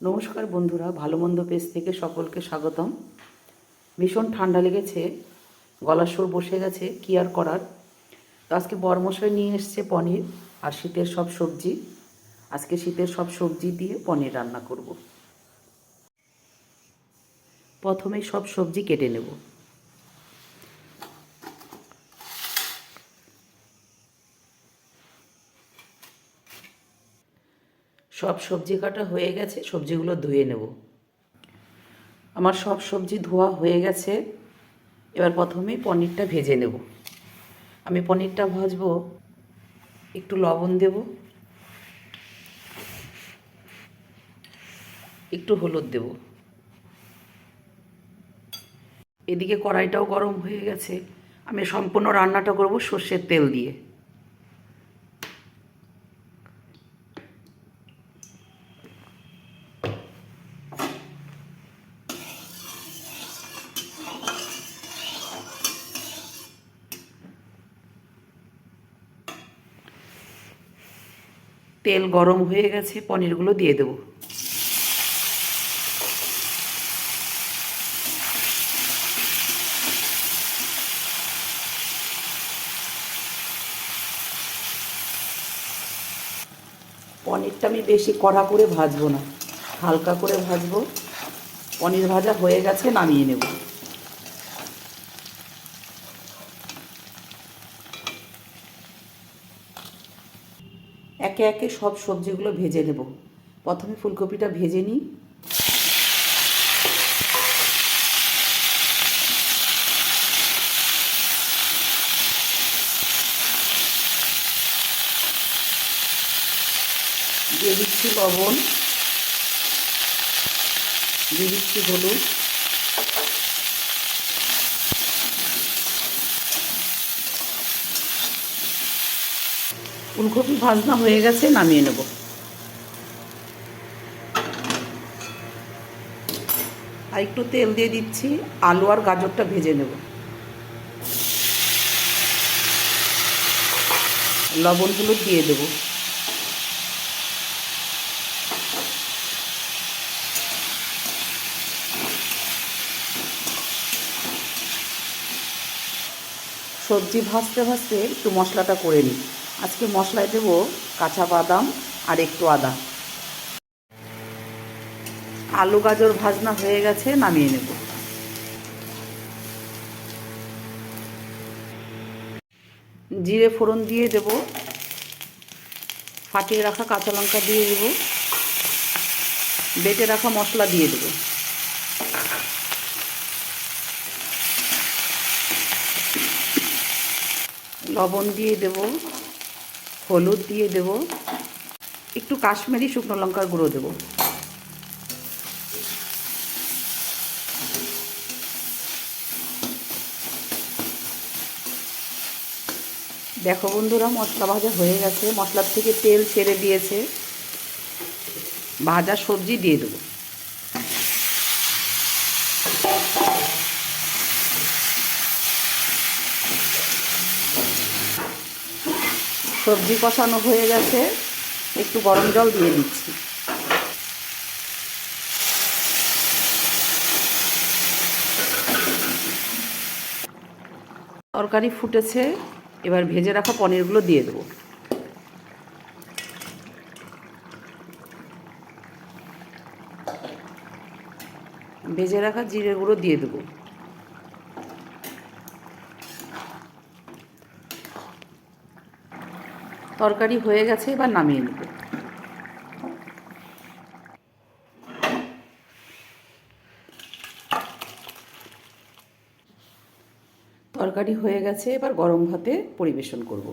নমস্কার বন্ধুরা, ভালো মন্দ পেজ থেকে সকলকে স্বাগতম। ভীষণ ঠান্ডা লেগেছে, গলার সুর বসে গেছে, কী আর করার। তো আজকে বরমশাই নিয়ে এসছে পনির আর শীতের সব সবজি। আজকে শীতের সব সবজি দিয়ে পনির রান্না করব। প্রথমে সব সবজি কেটে নেব। সব সবজি কাটা হয়ে গেছে, সবজিগুলো ধুয়ে নেব। আমার সব সবজি ধোয়া হয়ে গেছে। এবার প্রথমেই পনিরটা ভেজে নেব। আমি পনিরটা ভাজবো, একটু লবণ দেব, একটু হলুদ দেব। এদিকে কড়াইটাও গরম হয়ে গেছে। আমি সম্পূর্ণ রান্নাটা করব সর্ষের তেল দিয়ে। তেল গরম হয়ে গেছে, পনিরগুলো দিয়ে দেব। পনিরটা আমি বেশি কড়া করে ভাজবো না, হালকা করে ভাজবো। পনির ভাজা হয়ে গেছে, নামিয়ে নেব। একে একে সব সবজিগুলো ভেজে নেব। প্রথমে ফুলকপিটা ভেজে নিই। দিয়ে দিচ্ছি লবণ, দিয়ে দিচ্ছি হলুদ, ফুলকপি ভাজনা হয়ে গেছে, নামিয়ে নেব। আর একটু তেল দিয়ে দিচ্ছি, আলু আর গাজরটা ভেজে নেব। লবণ হলুদ দিয়ে দেবো। সবজি ভাজতে ভাজতে একটু মশলাটা করে নিই। আজকে মশলায় দেব কাঁচা বাদাম আর একটু আদা। আলু গাজর ভাজনা হয়ে গেছে, নামিয়ে নেব। জিরে ফোড়ন দিয়ে দেব, ফাটিয়ে রাখা কাঁচা লঙ্কা দিয়ে দেব, বেটে রাখা মশলা দিয়ে দেব। লবণ দিয়ে দেব, হলুদ দিয়ে দেব, একটু কাশ্মীরি শুকনো লঙ্কার গুঁড়ো দেব। দেখো বন্ধুরা, মশলা ভাজা হয়ে গেছে, মশলার থেকে তেল ছেড়ে দিয়েছে। ভাজা সবজি দিয়ে দেবো। সবজি কষানো হয়ে গেছে, একটু গরম জল দিয়ে দিচ্ছি। তরকারি ফুটেছে, এবার ভেজে রাখা পনিরগুলো দিয়ে দেবো। ভেজে রাখা জিরে গুঁড়ো দিয়ে দেবো। তরকারি হয়ে গেছে, এবার নামিয়ে নেব। তরকারি হয়ে গেছে, এবার গরম ভাতে পরিবেশন করব।